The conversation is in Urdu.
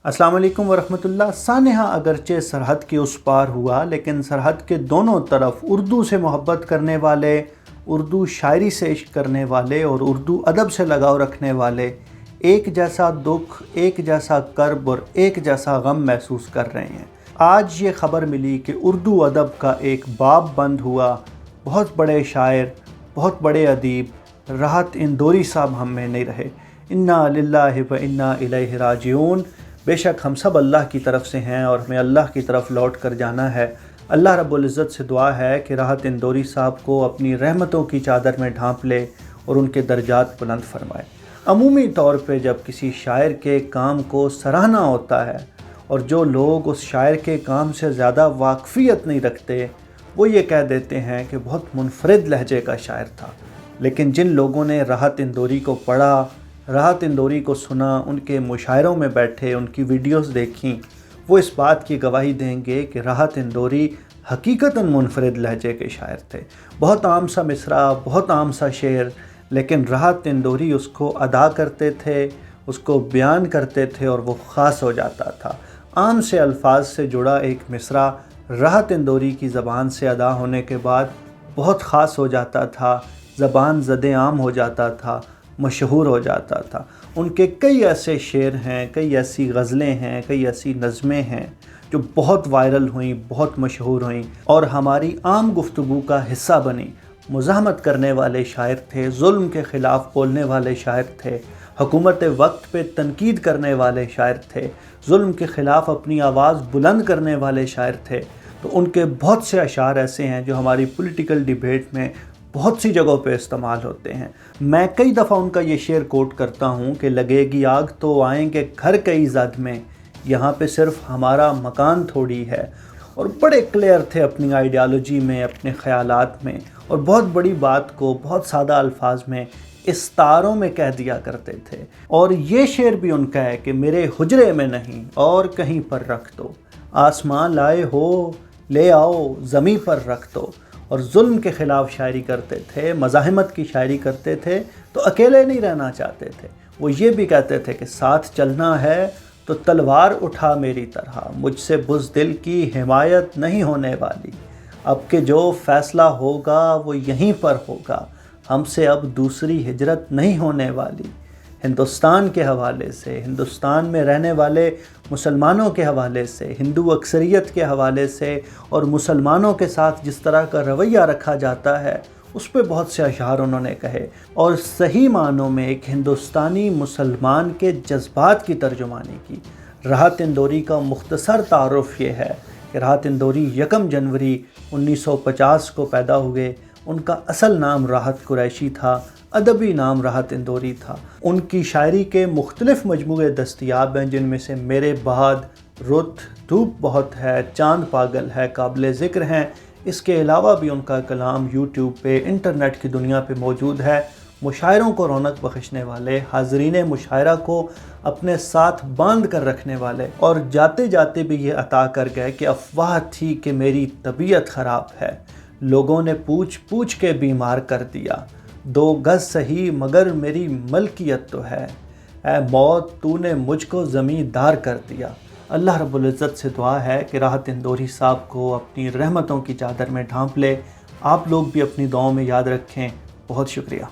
السلام علیکم ورحمۃ اللہ۔ سانحہ اگرچہ سرحد کے اس پار ہوا، لیکن سرحد کے دونوں طرف اردو سے محبت کرنے والے، اردو شاعری سے عشق کرنے والے اور اردو ادب سے لگاؤ رکھنے والے ایک جیسا دکھ، ایک جیسا کرب اور ایک جیسا غم محسوس کر رہے ہیں۔ آج یہ خبر ملی کہ اردو ادب کا ایک باب بند ہوا۔ بہت بڑے شاعر، بہت بڑے ادیب راحت اندوری صاحب ہم میں نہیں رہے۔ انا للہ و انا الیہ راجعون۔ بے شک ہم سب اللہ کی طرف سے ہیں اور ہمیں اللہ کی طرف لوٹ کر جانا ہے۔ اللہ رب العزت سے دعا ہے کہ راحت اندوری صاحب کو اپنی رحمتوں کی چادر میں ڈھانپ لے اور ان کے درجات بلند فرمائے۔ عمومی طور پہ جب کسی شاعر کے کام کو سراہنا ہوتا ہے اور جو لوگ اس شاعر کے کام سے زیادہ واقفیت نہیں رکھتے، وہ یہ کہہ دیتے ہیں کہ بہت منفرد لہجے کا شاعر تھا۔ لیکن جن لوگوں نے راحت اندوری کو پڑھا، راحت اندوری کو سنا، ان کے مشاعروں میں بیٹھے، ان کی ویڈیوز دیکھیں، وہ اس بات کی گواہی دیں گے کہ راحت اندوری حقیقتاً منفرد لہجے کے شاعر تھے۔ بہت عام سا مصرع، بہت عام سا شعر، لیکن راحت اندوری اس کو ادا کرتے تھے، اس کو بیان کرتے تھے اور وہ خاص ہو جاتا تھا۔ عام سے الفاظ سے جڑا ایک مصرع راحت اندوری کی زبان سے ادا ہونے کے بعد بہت خاص ہو جاتا تھا، زبان زد عام ہو جاتا تھا، مشہور ہو جاتا تھا۔ ان کے کئی ایسے شعر ہیں، کئی ایسی غزلیں ہیں، کئی ایسی نظمیں ہیں جو بہت وائرل ہوئیں، بہت مشہور ہوئیں اور ہماری عام گفتگو کا حصہ بنیں۔ مزاحمت کرنے والے شاعر تھے، ظلم کے خلاف بولنے والے شاعر تھے، حکومت وقت پہ تنقید کرنے والے شاعر تھے، ظلم کے خلاف اپنی آواز بلند کرنے والے شاعر تھے۔ تو ان کے بہت سے اشعار ایسے ہیں جو ہماری پولیٹیکل ڈیبیٹ میں بہت سی جگہوں پہ استعمال ہوتے ہیں۔ میں کئی دفعہ ان کا یہ شعر کوٹ کرتا ہوں کہ لگے گی آگ تو آئیں گے گھر کئی زد میں، یہاں پہ صرف ہمارا مکان تھوڑی ہے۔ اور بڑے کلیئر تھے اپنی آئیڈیالوجی میں، اپنے خیالات میں، اور بہت بڑی بات کو بہت سادہ الفاظ میں استعاروں میں کہہ دیا کرتے تھے۔ اور یہ شعر بھی ان کا ہے کہ میرے حجرے میں نہیں اور کہیں پر رکھ دو، آسمان لائے ہو لے آؤ زمیں پر رکھ دو۔ اور ظلم کے خلاف شاعری کرتے تھے، مزاحمت کی شاعری کرتے تھے تو اکیلے نہیں رہنا چاہتے تھے۔ وہ یہ بھی کہتے تھے کہ ساتھ چلنا ہے تو تلوار اٹھا میری طرح، مجھ سے بزدل کی حمایت نہیں ہونے والی، اب کہ جو فیصلہ ہوگا وہ یہیں پر ہوگا، ہم سے اب دوسری ہجرت نہیں ہونے والی۔ ہندوستان کے حوالے سے، ہندوستان میں رہنے والے مسلمانوں کے حوالے سے، ہندو اکثریت کے حوالے سے اور مسلمانوں کے ساتھ جس طرح کا رویہ رکھا جاتا ہے، اس پہ بہت سے اشعار انہوں نے کہے اور صحیح معنوں میں ایک ہندوستانی مسلمان کے جذبات کی ترجمانی کی۔ راحت اندوری کا مختصر تعارف یہ ہے کہ راحت اندوری 1 جنوری 1950 کو پیدا ہوئے۔ ان کا اصل نام راحت قریشی تھا، ادبی نام راحت اندوری تھا۔ ان کی شاعری کے مختلف مجموعے دستیاب ہیں، جن میں سے میرے بعد، رت، دھوپ بہت ہے، چاند پاگل ہے قابل ذکر ہیں۔ اس کے علاوہ بھی ان کا کلام یوٹیوب پہ، انٹرنیٹ کی دنیا پہ موجود ہے۔ مشاعروں کو رونق بخشنے والے، حاضرین مشاعرہ کو اپنے ساتھ باندھ کر رکھنے والے، اور جاتے جاتے بھی یہ عطا کر گئے کہ افواہ تھی کہ میری طبیعت خراب ہے، لوگوں نے پوچھ پوچھ کے بیمار کر دیا، 2 گز سہی مگر میری ملکیت تو ہے، اے موت تو نے مجھ کو زمیندار کر دیا۔ اللہ رب العزت سے دعا ہے کہ راحت اندوری صاحب کو اپنی رحمتوں کی چادر میں ڈھانپ لے۔ آپ لوگ بھی اپنی دعاؤں میں یاد رکھیں۔ بہت شکریہ۔